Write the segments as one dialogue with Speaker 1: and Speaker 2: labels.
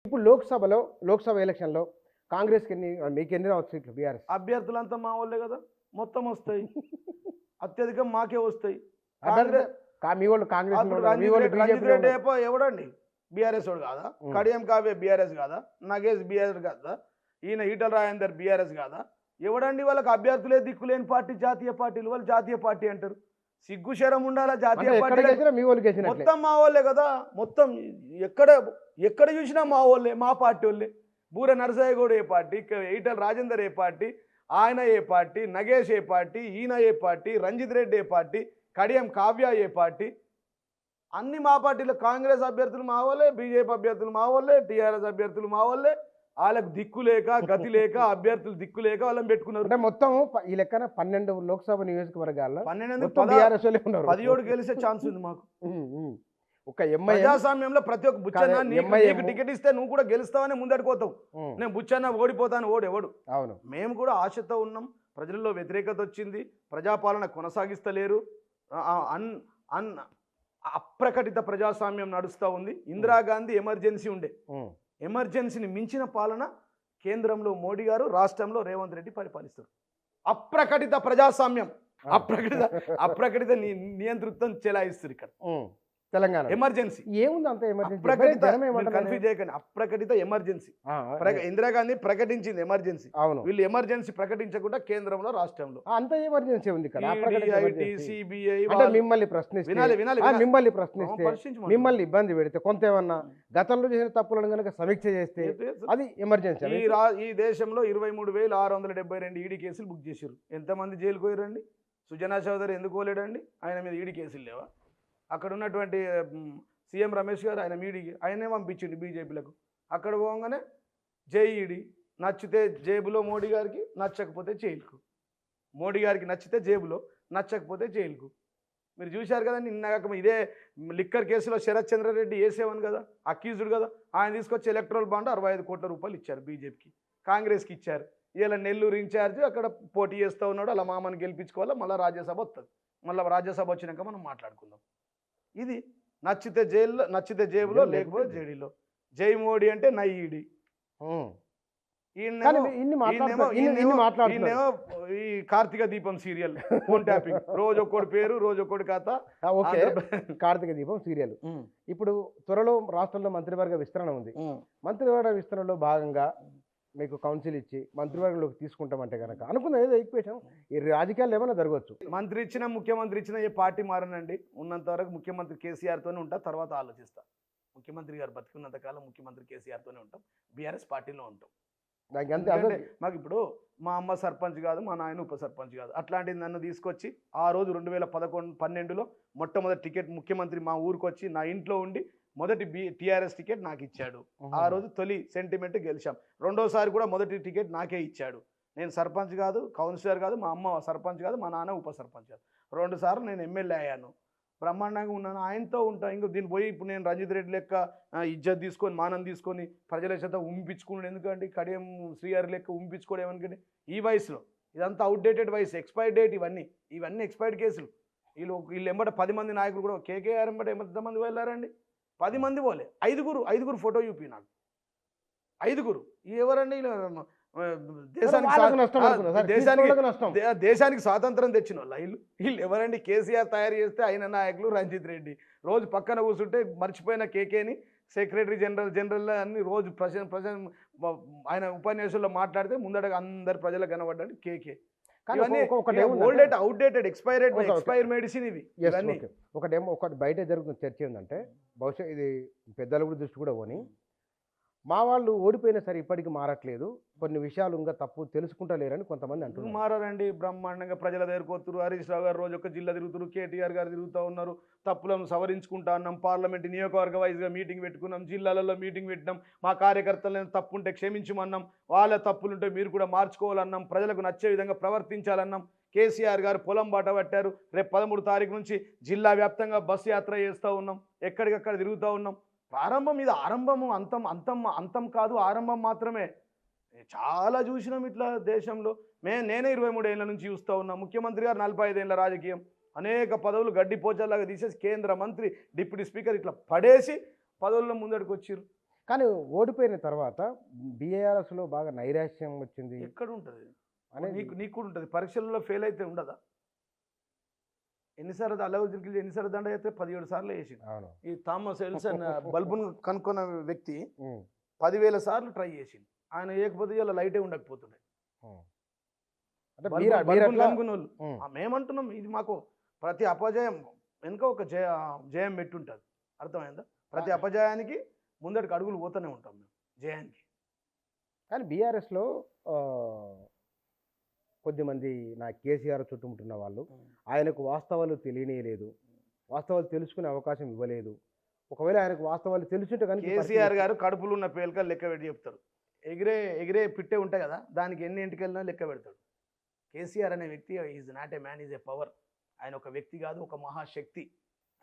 Speaker 1: ఇప్పుడు లోక్సభ ఎలక్షన్‌లో కాంగ్రెస్‌కి మీకెన్ని రావచ్చు సీట్లు బీఆర్ఎస్?
Speaker 2: అభ్యర్థులంతా మా వాళ్ళే కదా! మొత్తం వస్తాయి. అత్యధికం మాకే వస్తాయి.
Speaker 1: అభ్యర్థి
Speaker 2: కాంగ్రెస్
Speaker 1: మీ వోళ్ళు కాంగ్రెస్‌లో
Speaker 2: అప్పుడు
Speaker 1: ఉన్నారు. మీ వోళ్ళు
Speaker 2: రంజిత్
Speaker 1: బీజేపీలో
Speaker 2: రెడ్డి
Speaker 1: ఉన్నారు.
Speaker 2: ఎవడండి? బీఆర్ఎస్ వాడు కాదా?
Speaker 1: హ్మ్.
Speaker 2: కడియం కావ్య బీఆర్ఎస్ కాదా? నగేష్ బీఆర్ఎస్ కాదా? ఈయన ఈటల రాజేందర్ బీఆర్ఎస్ కాదా? ఎవడండి వాళ్ళకి అభ్యర్థులే దిక్కులేని పార్టీ జాతీయ పార్టీలు. వాళ్ళు జాతీయ పార్టీ అంటారు. సిగ్గు శరం ఉండాలా
Speaker 1: అంటే
Speaker 2: జాతీయ
Speaker 1: ఎక్కడ
Speaker 2: పార్టీ.
Speaker 1: గెలిచినా మీ వోళ్ళు గెలిచినట్లే.
Speaker 2: మొత్తం మా వాళ్ళే కదా! మొత్తం ఎక్కడ ఎక్కడ చూసినా మా వాళ్ళే, మా పార్టీ వాళ్ళే. బూర నరసయ్య గౌడ్ ఏ పార్టీ, ఈటల రాజేందర్ ఏ పార్టీ, ఆయన ఏ పార్టీ, నగేష్ ఏ పార్టీ, ఈయన ఏ పార్టీ, రంజిత్ రెడ్డి ఏ పార్టీ, కడియం కావ్య ఏ పార్టీ. అన్ని మా పార్టీలు. కాంగ్రెస్ అభ్యర్థులు మా వాళ్ళే, బీజేపీ అభ్యర్థులు మా వాళ్ళే, టీఆర్ఎస్ అభ్యర్థులు మా వాళ్ళే. వాళ్ళకు దిక్కు లేక, గతి లేక, అభ్యర్థులు దిక్కు లేక వాళ్ళని పెట్టుకున్నారు.
Speaker 1: అంటే మొత్తం ఈ లెక్కన 12 లోక్సభ నియోజకవర్గాల్లో
Speaker 2: 12
Speaker 1: మొత్తం బీఆర్ఎస్ వాళ్ళే ఉన్నారు.
Speaker 2: 17 గెలిచే ఛాన్స్ ఉంది మాకు.
Speaker 1: హ్మ్. హ్మ్. ఒక ఎంఐఎం
Speaker 2: ప్రజాస్వామ్యంలో ప్రతి ఒక్క బుచ్చన్న
Speaker 1: కాదు,
Speaker 2: నీకు
Speaker 1: MIM
Speaker 2: నీకు టికెట్ ఇస్తే నువ్వు కూడా గెలుస్తావని ముందడుకోతావు.
Speaker 1: హ్మ్.
Speaker 2: నేను బుచ్చన్న ఓడిపోతాను ఎవడు.
Speaker 1: అవును.
Speaker 2: మేము కూడా ఆశతో ఉన్నాం. ప్రజల్లో వ్యతిరేకత వచ్చింది. ప్రజాపాలన కొనసాగిస్తలేరు. అన్ అన్ అప్రకటిత ప్రజాస్వామ్యం నడుస్తూ ఉంది. ఇందిరాగాంధీ ఎమర్జెన్సీ ఉండే.
Speaker 1: హ్మ్.
Speaker 2: ఎమర్జెన్సీని మించిన పాలన కేంద్రంలో మోడీ గారు, రాష్ట్రంలో రేవంత్ రెడ్డి పరిపాలిస్తారు. అప్రకటిత ప్రజాస్వామ్యం, అప్రకటిత నియంతృత్వం చెలాయిస్తారు ఇక్కడ.
Speaker 1: హ్మ్. తెలంగాణ
Speaker 2: ఎమర్జెన్సీ
Speaker 1: ఏముంది అంత ఎమర్జెన్సీ?
Speaker 2: అప్రకటిత,
Speaker 1: జనం ఏమంటారు?
Speaker 2: కన్ఫ్యూజ్ చేయకండి. అప్రకటిత ఎమర్జెన్సీ.
Speaker 1: ఆ,
Speaker 2: ఇందిరాగాంధీ ప్రకటించింది ఎమర్జెన్సీ.
Speaker 1: అవును.
Speaker 2: వీళ్ళు ఎమర్జెన్సీ ప్రకటించకుండా కేంద్రంలో, రాష్ట్రంలో
Speaker 1: అంత ఎమర్జెన్సీ ఉంది ఇక్కడ. అప్రకటిత
Speaker 2: ఈడీ, ఐటీ,
Speaker 1: ఎమర్జెన్సీ.
Speaker 2: సిబిఐ
Speaker 1: అంటే మిమ్మల్ని ప్రశ్నిస్తే
Speaker 2: వినాలి వినాలి
Speaker 1: మిమ్మల్ని ప్రశ్నిస్తే
Speaker 2: పరిశీలించమను.
Speaker 1: మిమ్మల్ని ఇబ్బంది పెడితే కొంత ఏమన్నా గతంలో చేసిన తప్పులను కనుక సమీక్ష చేస్తే అది ఎమర్జెన్సీ.
Speaker 2: ఈ దేశంలో 23,672 ఈడీ కేసులు బుక్ చేశారు. ఎంతమంది జైలుకు పోయారండి? సుజనా చౌదరి ఎందుకు పోలేడండి? ఆయన మీద ఈడీ కేసులు లేవా? అక్కడ ఉన్నటువంటి సీఎం రమేష్ గారు ఆయనే పంపించిండు బీజేపీలకు. అక్కడ పోగానే జేఈడి నచ్చితే జేబులో మోడీ గారికి, నచ్చకపోతే జైలుకు. మోడీ గారికి నచ్చితే జేబులో, నచ్చకపోతే జైలుకు. మీరు చూశారు కదండి. నిన్న ఇదే లిక్కర్ కేసులో శరత్ చంద్రారెడ్డి A7 కదా, అక్యూజ్డ్ కదా. ఆయన తీసుకొచ్చి ఎలక్ట్రల్ బాండ్ 65 కోట్ల రూపాయలు ఇచ్చారు బీజేపీకి, కాంగ్రెస్కి ఇచ్చారు. ఇలా నెల్లూరు ఇన్ఛార్జ్ అక్కడ పోటీ చేస్తూ ఉన్నాడు. అలా మామని గెలిపించుకోవాలా, మళ్ళీ రాజ్యసభ వస్తుంది. మళ్ళీ రాజ్యసభ వచ్చినాక మనం మాట్లాడుకుందాం. ఇది నచ్చితే జైల్లో, నచ్చితే జేబులో, లేకపోతే జేడీలో. జై మోడీ అంటే నై ఈడీ. ఈయనేమో ఈ కార్తీక దీపం సీరియల్ ఫోన్ ట్యాపింగ్, రోజు ఒక్కడి పేరు, రోజు ఒక్కడి కథ.
Speaker 1: ఓకే, కార్తీక దీపం సీరియల్. ఇప్పుడు త్వరలో రాష్ట్రంలో మంత్రివర్గ విస్తరణ ఉంది. మంత్రివర్గ విస్తరణలో భాగంగా మీకు కౌన్సిల్ ఇచ్చి మంత్రివర్గంలోకి తీసుకుంటామంటే కనుక అనుకున్న ఏదో ఈక్వేషన్ ఈ రాజకీయాలు ఏమైనా జరగవచ్చు.
Speaker 2: మంత్రి ఇచ్చిన, ముఖ్యమంత్రి ఇచ్చిన ఏ పార్టీ మారనండి. ఉన్నంత వరకు ముఖ్యమంత్రి కేసీఆర్తోనే ఉంటా, తర్వాత ఆలోచిస్తా. ముఖ్యమంత్రి గారు బతికున్నంత కాలం ముఖ్యమంత్రి కేసీఆర్తోనే ఉంటాం, బీఆర్ఎస్ పార్టీలో ఉంటాం. మాకు ఇప్పుడు మా అమ్మ సర్పంచ్ కాదు, మా నాయన ఉప సర్పంచ్ కాదు. అట్లాంటిది నన్ను తీసుకొచ్చి ఆ రోజు 2011-12లో మొట్టమొదటి టికెట్ ముఖ్యమంత్రి మా ఊరికి వచ్చి నా ఇంట్లో ఉండి మొదటి టీఆర్ఎస్ టికెట్ నాకు ఇచ్చాడు. ఆ రోజు తొలి సెంటిమెంట్ గెలిచాం. రెండోసారి కూడా మొదటి టికెట్ నాకే ఇచ్చాడు. నేను సర్పంచ్ కాదు, కౌన్సిలర్ కాదు, మా అమ్మ సర్పంచ్ కాదు, మా నాన్న ఉప సర్పంచ్ కాదు. 2 సార్లు నేను ఎమ్మెల్యే అయ్యాను. బ్రహ్మాండంగా ఉన్నాను, ఆయనతో ఉంటాను. ఇంకో దీన్ని పోయి ఇప్పుడు నేను రంజిత్ రెడ్డి లెక్క ఇజ్జత్ తీసుకొని, మానం తీసుకొని ప్రజల చేత ఉంపించుకున్నాడు ఎందుకండి? కడియం శ్రీహరి లెక్క ఉంపించుకోవడం ఏమనుకండి? ఈ వయసులో ఇదంతా అవుట్డేటెడ్ వయసు, ఎక్స్పైర్డ్ డేట్. ఇవన్నీ ఎక్స్పైర్డ్ కేసులు. వీళ్ళు ఎంబట 10 మంది నాయకులు కూడా కేకేఆర్ ఎంబట ఎంతమంది వెళ్ళారండి? 10 మంది పోలే, 5గురు ఫోటో చూపి నాకు. 5గురు ఎవరండి? దేశానికి స్వాతంత్రం తెచ్చిన వాళ్ళు వీళ్ళు ఎవరండి? కేసీఆర్ తయారు చేస్తే ఆయన నాయకులు రంజిత్ రెడ్డి. రోజు పక్కన కూర్చుంటే మర్చిపోయిన కేకేని సెక్రటరీ జనరల్ అన్ని రోజు ఆయన ఉపన్యాసంలో మాట్లాడితే ముందడగా అందరు ప్రజలకు కనబడ్డాడు కేకే. అవుట్డేటెడ్ ఎక్స్పైర్ మెడిసిన్ ఇవి.
Speaker 1: ఒకటి బయట జరుగుతున్న చర్చ ఏంటంటే, బహుశా ఇది పెద్దల కూడా దృష్టి కూడా పోని, మా వాళ్ళు ఓడిపోయినా సరే ఇప్పటికీ మారట్లేదు, కొన్ని విషయాలు ఇంకా తప్పు తెలుసుకుంటలేరని కొంతమంది అంటున్నారు.
Speaker 2: మారారండి, బ్రహ్మాండంగా ప్రజల దగ్గరకు వస్తున్నారు. హరీష్ రావు గారు రోజు ఒక జిల్లా తిరుగుతారు, కేటీఆర్ గారు తిరుగుతూ ఉన్నారు. తప్పులను సవరించుకుంటా అన్నాం. పార్లమెంట్ నియోజకవర్గ వైజ్గా మీటింగ్ పెట్టుకున్నాం, జిల్లాలలో మీటింగ్ పెట్టినాం. మా కార్యకర్తలను తప్పు ఉంటే క్షమించమన్నాం, వాళ్ళ తప్పులుంటే మీరు కూడా మార్చుకోవాలన్నాం, ప్రజలకు నచ్చే విధంగా ప్రవర్తించాలన్నాం. కేసీఆర్ గారు పొలం బాట పట్టారు. రేపు 13 తారీఖు నుంచి జిల్లా వ్యాప్తంగా బస్సు యాత్ర చేస్తూ ఉన్నాం, ఎక్కడికక్కడ తిరుగుతూ ఉన్నాం. ప్రారంభం ఇది, ఆరంభము అంతం కాదు, ఆరంభం మాత్రమే. చాలా చూసినాం ఇట్లా దేశంలో. నేనే 23 ఏళ్ళ నుంచి చూస్తూ ఉన్నా. ముఖ్యమంత్రి గారు 45 ఏళ్ళ రాజకీయం, అనేక పదవులు గడ్డిపోచల్లాగా తీసేసి కేంద్ర మంత్రి, డిప్యూటీ స్పీకర్ ఇట్లా పడేసి పదవుల్లో ముందడికి వచ్చారు.
Speaker 1: కానీ ఓడిపోయిన తర్వాత బీఆర్ఎస్లో బాగా నైరాశ్యం వచ్చింది
Speaker 2: ఎక్కడ ఉంటుంది
Speaker 1: అనేది
Speaker 2: నీకు నీకు కూడా ఉంటుంది. పరీక్షల్లో ఫెయిల్ అయితే ఉండదా? ఎన్నిసార్లు అల్లవుద్దీన్ ఎన్నిసార్లు దండ అయితే 17 సార్లు వేసిండు.
Speaker 1: అవును
Speaker 2: ఈ థామస్ ఎడిసన్ బల్బును కనుక్కున్న వ్యక్తి
Speaker 1: ఉమ్,
Speaker 2: 10,000 సార్లు ట్రై చేసిండు. ఆయన వేయకపోతే ఇలా లైటే ఉండకపోతుండే.
Speaker 1: ఉమ్. అంటే
Speaker 2: బల్బును
Speaker 1: మీరు అట్లా
Speaker 2: కనుక్కున్న వాళ్ళు
Speaker 1: ఉమ్,
Speaker 2: మేమంటున్నాం, ఇది మాకు ప్రతి అపజయం వెనుక ఒక జయం పెట్టుంటుంది. అర్థమైందా? ప్రతి అపజయానికి ముందటికి అడుగులు పోతూనే ఉంటాం మేము జయానికి.
Speaker 1: కానీ బీఆర్ఎస్లో కొద్దిమంది నా కేసీఆర్ చుట్టుముట్టున్న వాళ్ళు ఆయనకు వాస్తవాలు తెలియలేదు, వాస్తవాలు తెలుసుకునే అవకాశం ఇవ్వలేదు. ఒకవేళ ఆయనకు వాస్తవాలు తెలుసుంటే కనుక
Speaker 2: కేసీఆర్ గారు కడుపులో ఉన్న పేలికలు లెక్క పెట్టి చెప్తారు. ఎగిరే పిట్టే ఉంటాయి కదా, దానికి ఎన్ని ఇంటికి వెళ్ళినా లెక్క పెడతాడు. కేసీఆర్ అనే వ్యక్తి is not a man, is a power. ఆయన ఒక వ్యక్తి కాదు, ఒక మహాశక్తి.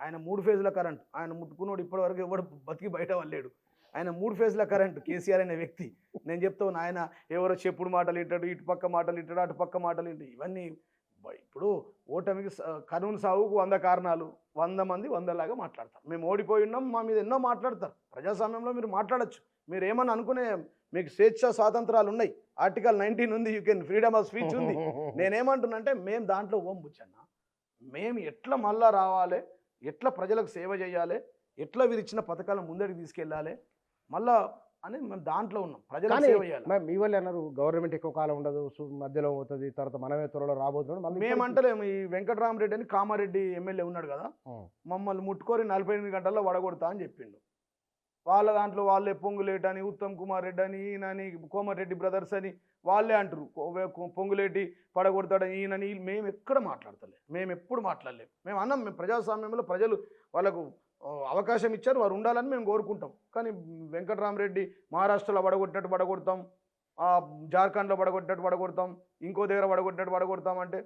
Speaker 2: ఆయన 3 ఫేజ్ల కరెంట్. ఆయన ముట్టుకున్నోడు ఇప్పటివరకు ఎవడు బతికి బయట వాళ్ళేడు. ఆయన 3 ఫేజ్ల కరెంట్ కేసీఆర్ అనే వ్యక్తి. నేను చెప్తాను, ఆయన ఎవరో చెప్పుడు మాటలు వింటాడు, ఇటు పక్క మాటలు వింటాడు, అటు పక్క మాటలు వింటాడు. ఇవన్నీ ఇప్పుడు ఓటమికి కరువును సాగుకు 100 కారణాలు, 100 మంది 100లాగా మాట్లాడతారు. మేము ఓడిపోయి ఉన్నాం, మా మీద ఎన్నో మాట్లాడతారు. ప్రజాస్వామ్యంలో మీరు మాట్లాడచ్చు, మీరు ఏమని అనుకునే మీకు స్వేచ్ఛ స్వాతంత్రాలు ఉన్నాయి. ఆర్టికల్ 19 ఉంది, you can freedom of speech ఉంది. నేనేమంటున్నానంటే మేము దాంట్లో ఓంబుచ్చన్న, మేము ఎట్లా మళ్ళా రావాలి, ఎట్లా ప్రజలకు సేవ చేయాలి, ఎట్లా వీరు ఇచ్చిన పథకాలను ముందడికి తీసుకెళ్ళాలి మళ్ళా అని మేము దాంట్లో ఉన్నాం. ప్రజలకు సేవ చేయాలి.
Speaker 1: మీ వాళ్ళు అన్నారు గవర్నమెంట్ ఎక్కువ కాలం ఉండదు, మధ్యలో పోతుంది, తర్వాత మనమే త్వరలో రాబోతున్నాం.
Speaker 2: మేమంటలేము. ఈ వెంకటరామరెడ్డి అని కామారెడ్డి ఎమ్మెల్యే ఉన్నాడు కదా, మమ్మల్ని ముట్టుకొని 48 గంటల్లో వడగొడతా అని చెప్పిండు. వాళ్ళ దాంట్లో వాళ్ళే పొంగులేటి అని, ఉత్తమ్ కుమార్ రెడ్డి అని, ఈయనని, కోమటిరెడ్డి బ్రదర్స్ అని వాళ్ళే అంటారు. పొంగులేటి పడగొడతాడని ఈయనని. మేము ఎక్కడ మాట్లాడతలే, మేము ఎప్పుడు మాట్లాడలేము. మేము అన్నాం, మేము ప్రజాస్వామ్యంలో ప్రజలు వాళ్ళకు అవకాశం ఇచ్చారు, వారు ఉండాలని మేము కోరుకుంటాం. కానీ వెంకటరామరెడ్డి మహారాష్ట్రలో పడగొట్టినట్టు పడగొడతాం, జార్ఖండ్లో పడగొట్టినట్టు పడగొడతాం, ఇంకో దగ్గర పడగొట్టినట్టు పడగొడతాం అంటే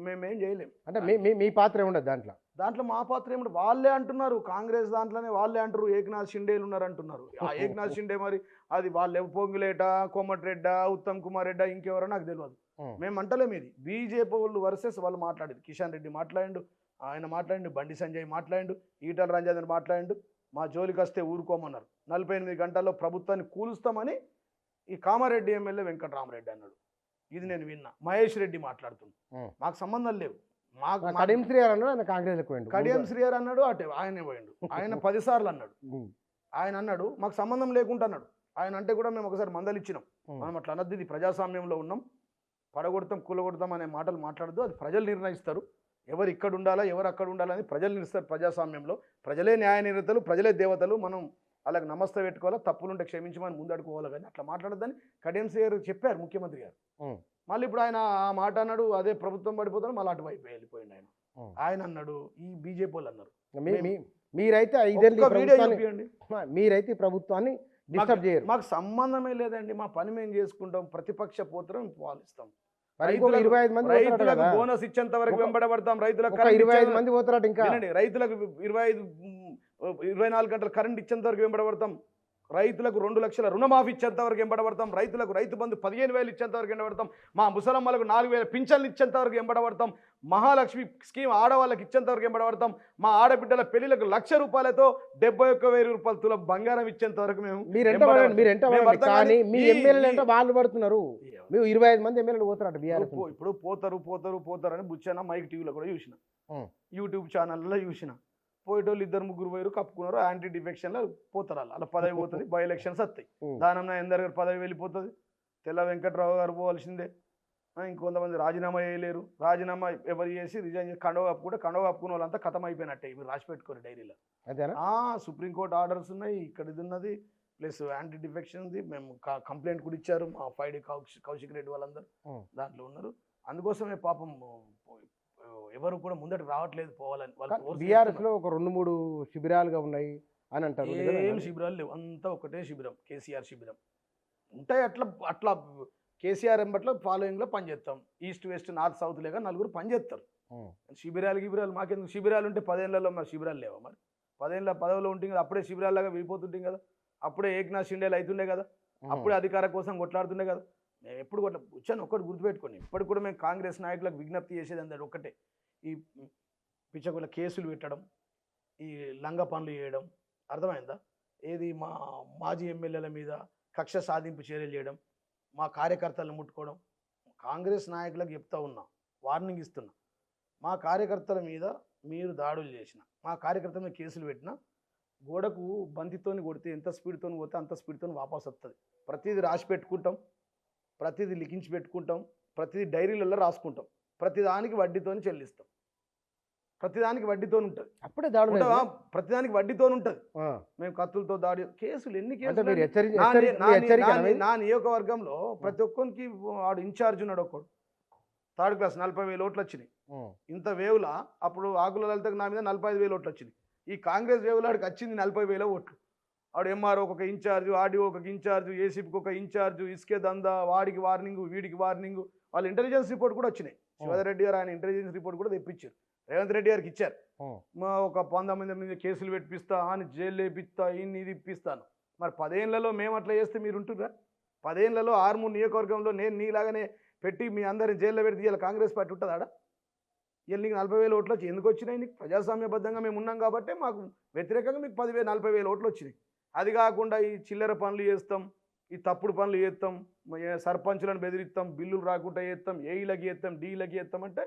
Speaker 2: మేమేం చేయలేము.
Speaker 1: అంటే మీ పాత్ర ఉండదు
Speaker 2: దాంట్లో మా పాత్ర ఏమిటి? వాళ్ళే అంటున్నారు, కాంగ్రెస్ దాంట్లోనే వాళ్ళే అంటారు ఏక్నాథ్ షిండేలు ఉన్నారు అంటున్నారు. ఆ ఏక్నాథ్ షిండే మరి అది వాళ్ళే పొంగులేట, కోమటిరెడ్డ, ఉత్తమ్ కుమార్ రెడ్డి, ఇంకెవరో నాకు తెలియదు. మేము అంటలేము. ఇది బీజేపీ వాళ్ళు వర్సెస్ వాళ్ళు మాట్లాడేది. కిషన్ రెడ్డి మాట్లాడిండు, ఆయన మాట్లాడిండు, బండి సంజయ్ మాట్లాడిండు, ఈటల రాజేందర్ మాట్లాడిండు. మా జోలికి వస్తే ఊరుకోమన్నారు. 48 గంటల్లో ప్రభుత్వాన్ని కూలుస్తామని ఈ కామారెడ్డి ఎమ్మెల్యే వెంకటరామరెడ్డి అన్నాడు. ఇది నేను విన్నా. మహేష్ రెడ్డి మాట్లాడుతున్నాడు, మాకు సంబంధం లేవు.
Speaker 1: కడియం శ్రీఆర్ అన్నాడు,
Speaker 2: కడియం శ్రీఆర్ అన్నాడు, అటే ఆయనే పోయిండు. ఆయన 10 సార్లు అన్నాడు. ఆయన అన్నాడు మాకు సంబంధం లేకుండా అన్నాడు. ఆయన అంటే కూడా మేము ఒకసారి మందలు ఇచ్చినాం. మనం అట్లా అనద్దు, ఇది ప్రజాస్వామ్యంలో ఉన్నాం, పడగొడతాం కూలగొడతాం అనే మాటలు మాట్లాడద్దు. అది ప్రజలు నిర్ణయిస్తారు, ఎవరు ఇక్కడ ఉండాలా ఎవరు అక్కడ ఉండాలని ప్రజలు నిర్ణయిస్తారు. ప్రజాస్వామ్యంలో ప్రజలే న్యాయ నిర్ణేతలు, ప్రజలే దేవతలు. మనం అలాగే నమస్తే పెట్టుకోవాలా, తప్పులుంటే క్షమించమని ముందడుకోవాలి. కానీ అట్లా మాట్లాడద్దని కడియం శ్రీఆర్ చెప్పారు ముఖ్యమంత్రి గారు. మళ్ళీ ఇప్పుడు ఆయన ఆ మాట అన్నాడు, అదే ప్రభుత్వం పడిపోతాడు, మళ్ళీ అటువైపు వెళ్ళిపోయింది ఆయన. ఆయన అన్నాడు, ఈ బీజేపీ వాళ్ళు అన్నారు.
Speaker 1: మీరైతే మీరైతే ప్రభుత్వాన్ని డిస్టర్బ్ చేయరు.
Speaker 2: మాకు సంబంధమే లేదండి, మా పని మేము చేసుకుంటాం, ప్రతిపక్ష పోత్రం పాలిస్తాం.
Speaker 1: రైతులకు
Speaker 2: బోనస్ ఇచ్చేంత వరకు వెంబడబడతాం. రైతులకు
Speaker 1: 25 మంది పోతారట. ఇంకా
Speaker 2: రైతులకు 24 గంటల కరెంట్ ఇచ్చేంత వరకు వెంబడబడతాం. రైతులకు 2 లక్షల రుణమాఫీ ఇచ్చేంత వరకు వెంబడబడతాం. రైతులకు రైతు బంధు 15,000 ఇచ్చేంత వరకు వెంబడబడతాం. మా ముసలమ్మలకు 4,000 పింఛన్లు ఇచ్చేంత వరకు వెంబడబడతాం. మహాలక్ష్మి స్కీమ్ ఆడవాళ్ళకి ఇచ్చేంత వరకు వెంబడబడతాం. మా ఆడబిడ్డల పెళ్లిలకు 1,00,000 రూపాయలతో 71,000 రూపాయలు తులం బంగారం ఇచ్చేంత వరకు మేము.
Speaker 1: వాళ్ళు పడుతున్నారు. 25 మంది ఎమ్మెల్యేలు పోతారట బీఆర్ఎస్.
Speaker 2: ఇప్పుడు పోతారు అని బుచ్చన్న మైక్ టీవీలో కూడా చూసిన, యూట్యూబ్ ఛానల్లో చూసిన. పోయేటోళ్ళు 2-3 పోయారు, కప్పుకున్నారు. యాంటీ డిఫెక్షన్లో పోతారు. అలా పదవి పోతుంది, బై ఎలక్షన్స్ వస్తాయి. దానం ఎందర్ గారు పదవి వెళ్ళిపోతుంది, తెల్ల వెంకట్రావు గారు పోవాల్సిందే. ఇంకొంతమంది రాజీనామా చేయలేరు. రాజీనామా ఎవరు చేసి రిజైన్ చేసి కండవ కప్పుకున్న వాళ్ళంతా ఖతం అయిపోయినట్టే. మీరు రాసి పెట్టుకోరు డైరీలో. సుప్రీంకోర్టు ఆర్డర్స్ ఉన్నాయి, ఇక్కడ ఇది ఉన్నది, ప్లస్ యాంటీ డిఫెక్షన్ ఉంది. మేము కంప్లైంట్ కూడా ఇచ్చారు మా 5D కౌశిక్ రెడ్డి వాళ్ళందరూ దాంట్లో ఉన్నారు. అందుకోసమే పాపం ఎవరు కూడా ముందటికి రావట్లేదు పోవాలని.
Speaker 1: బీఆర్ఎస్ లో ఒక 2-3 శిబిరాలుగా ఉన్నాయి అని అంటారు.
Speaker 2: ఏం శిబిరాలు లేవు, అంతా ఒకటే శిబిరం, కేసీఆర్ శిబిరం ఉంటాయి. అట్లా కేసీఆర్ ఎంబట్లో ఫాలోయింగ్లో పనిచేస్తాం. ఈస్ట్ వెస్ట్ నార్త్ సౌత్ లేక 4 పనిచేస్తారు. శిబిరాలు మాకెందుకు? శిబిరాలు ఉంటే 10 ఏళ్లలో మరి శిబిరాలు లేవా? మరి 10 ఏళ్ళ పదవిలో ఉంటుంది కదా, అప్పుడే శిబిరాల్లాగా విడిపోతుంటాం కదా, అప్పుడే ఏక్నాథ్ షిండేలు అవుతుండే కదా, అప్పుడే అధికారం కోసం కొట్లాడుతుండే కదా. మేము ఎప్పుడు వచ్చాను ఒక్కటి గుర్తుపెట్టుకోండి. ఇప్పటికి కూడా మేము కాంగ్రెస్ నాయకులకు విజ్ఞప్తి చేసేది అందరు ఒక్కటే, ఈ పిచ్చకుల కేసులు పెట్టడం, ఈ లంగ పనులు చేయడం, అర్థమైందా? ఏది మా మాజీ ఎమ్మెల్యేల మీద కక్ష సాధింపు చర్యలు చేయడం, మా కార్యకర్తలను ముట్టుకోవడం. కాంగ్రెస్ నాయకులకు చెప్తా ఉన్నా, వార్నింగ్ ఇస్తున్నా, మా కార్యకర్తల మీద మీరు దాడులు చేసిన, మా కార్యకర్తల మీద కేసులు పెట్టినా గోడకు బంతితోని కొడితే ఎంత స్పీడ్తో పోతే అంత స్పీడ్తో వాపస్ వస్తుంది. ప్రతిదీ రాసి పెట్టుకుంటాం, ప్రతిదీ లిఖించి పెట్టుకుంటాం, ప్రతిదీ డైరీలలో రాసుకుంటాం, ప్రతిదానికి వడ్డీతోని చెల్లిస్తాం, ప్రతిదానికి వడ్డీతో ఉంటుంది.
Speaker 1: అప్పుడే దాడులు
Speaker 2: ఉంటుందా? ప్రతిదానికి వడ్డీతో ఉంటుంది. మేము కత్తులతో దాడి కేసులు ఎన్ని
Speaker 1: అంటే
Speaker 2: కేసులు
Speaker 1: మీరు
Speaker 2: అండి? నా నియోజకవర్గంలో ప్రతి ఒక్కరికి వాడు ఇన్ఛార్జ్ ఉన్నాడు. ఒక్కడు థర్డ్ క్లాస్ 40,000 ఓట్లు వచ్చినాయి. ఇంత వేవులా అప్పుడు ఆకుల లలితకు నా మీద 45,000 ఓట్లు వచ్చినాయి. ఈ కాంగ్రెస్ వేవులాడికి వచ్చింది 40,000 ఓట్లు. వాడు ఎంఆర్ఓ ఒక ఇన్ఛార్జ్, ఆర్డీఓ ఒక ఇన్ఛార్జ్, ఏసీపీకి ఒక ఇన్ఛార్జ్, ఇసుకే దందా, వాడికి వార్నింగ్, వీడికి వార్నింగ్. వాళ్ళు ఇంటెలిజెన్స్ రిపోర్ట్ కూడా వచ్చినాయి. శివధరెడ్డి గారు ఆయన ఇంటెలిజెన్స్ రిపోర్ట్ కూడా తెప్పించారు, రేవంత్ రెడ్డి గారికి ఇచ్చారు. ఒక 19 మంది కేసులు పెట్టిస్తా అని జైలు వేపిస్తా, ఇన్ని ఇది ఇప్పిస్తాను. మరి 10 ఏళ్లలో మేము అట్లా చేస్తే మీరు ఉంటుర్రా? 10 ఏళ్లలో ఆర్మూర్ నియోజకవర్గంలో నేను నీలాగానే పెట్టి మీ అందరిని జైల్లో పెడితే ఇలా కాంగ్రెస్ పార్టీ ఉంటుంది ఆడ? ఇలా నీకు 40,000 ఓట్లు వచ్చి ఎందుకు వచ్చినాయి? నీకు ప్రజాస్వామ్యబద్ధంగా మేము ఉన్నాం కాబట్టి మాకు వ్యతిరేకంగా మీకు 40,000 ఓట్లు వచ్చినాయి. అది కాకుండా ఈ చిల్లర పనులు చేస్తాం, ఈ తప్పుడు పనులు చేస్తాం, సర్పంచులను బెదిరిస్తాం, బిల్లులు రాకుండా చేస్తాం, ఏఈలకి చేస్తాం, డీలకి చేస్తాం అంటే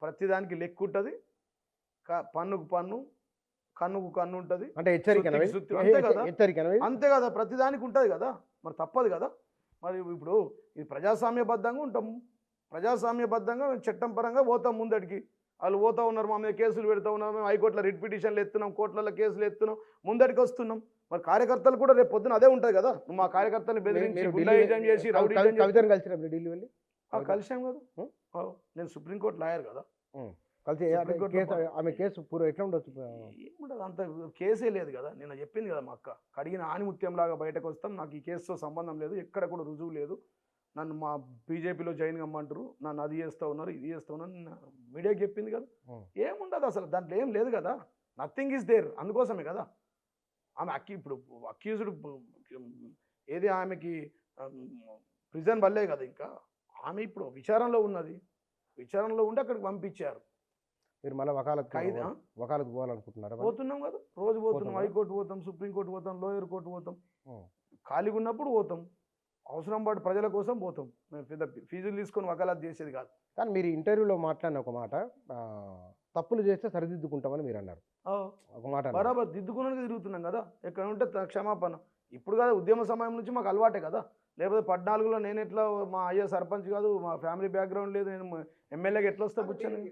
Speaker 2: ప్రతిదానికి లెక్క ఉంటుంది. పన్నుకు పన్ను, కన్నుకు కన్ను ఉంటుంది.
Speaker 1: అంటే
Speaker 2: అంతే కదా, ప్రతిదానికి ఉంటుంది కదా, మరి తప్పదు కదా. మరి ఇప్పుడు ఇది ప్రజాస్వామ్యబద్ధంగా ఉంటాము, ప్రజాస్వామ్యబద్ధంగా చట్టం పరంగా పోతాం ముందడికి. వాళ్ళు పోతూ ఉన్నారు, మా మీద కేసులు పెడతా ఉన్నారు, మేము హైకోర్టులో రిట్ పిటిషన్లు ఎత్తున్నాం, కోర్టులలో కేసులు ఎత్తున్నాం, ముందడికి వస్తున్నాం. మరి కార్యకర్తలు కూడా రేపు పొద్దున అదే ఉంటుంది కదా. నువ్వు మా కార్యకర్తలు బెదిరించి గుండాయిజం చేసి
Speaker 1: కవితను కలిసి ఢిల్లీ వెళ్ళి
Speaker 2: కలిసాం కదా. నేను సుప్రీంకోర్టు లాయర్ కదా.
Speaker 1: కలిసి ఆమె కేసు ఎట్లా ఉండొచ్చు?
Speaker 2: ఏముండదు, అంత కేసే లేదు కదా. నేను చెప్పింది కదా, మా అక్క కడిగిన ఆనిముత్యం లాగా బయటకు వస్తాం, నాకు ఈ కేసుతో సంబంధం లేదు, ఎక్కడ కూడా రుజువు లేదు, నన్ను మా బీజేపీలో జాయిన్ కమ్మంటారు, నన్ను అది చేస్తూ ఉన్నారు, ఇది చేస్తూ ఉన్నారు, మీడియాకి చెప్పింది కదా. ఏముండదు అసలు, దాంట్లో ఏం లేదు కదా, నథింగ్ ఈజ్ దేర్. అందుకోసమే కదా ఆమె ఇప్పుడు అక్యూజ్డ్ ఏది, ఆమెకి ప్రిజన్ వల్లే కదా. ఇంకా ఆమె ఇప్పుడు విచారణలో ఉన్నది, విచారణలో ఉండి అక్కడికి పంపించారు.
Speaker 1: మీరు మళ్ళీ వకాలత్ పోవాలనుకుంటున్నారా?
Speaker 2: పోతున్నాం కదా, రోజు పోతున్నాం. హైకోర్టు పోతాం, సుప్రీంకోర్టు పోతాం, లోయర్ కోర్టు పోతాం, ఖాళీగా ఉన్నప్పుడు పోతాం, అవసరం పడి ప్రజల కోసం పోతాం. మేము పెద్ద ఫీజులు తీసుకొని వకాలత్ చేసేది కాదు.
Speaker 1: కానీ మీరు ఇంటర్వ్యూలో మాట్లాడిన ఒక మాట, తప్పులు చేస్తే సరిదిద్దుకుంటామని మీరు అన్నారు. ఒక మాట
Speaker 2: బరాబర్ దిద్దుకున్నానికి తిరుగుతున్నాం కదా. ఎక్కడ ఉంటే క్షమాపణ. ఇప్పుడు కదా, ఉద్యమ సమయం నుంచి మాకు అలవాటే కదా. లేకపోతే 14లో నేను ఎట్లా, మా అయ్యే సర్పంచ్ కాదు, మా ఫ్యామిలీ బ్యాక్గ్రౌండ్ లేదు, నేను ఎమ్మెల్యేగా ఎట్లా వస్తా కూర్చొని.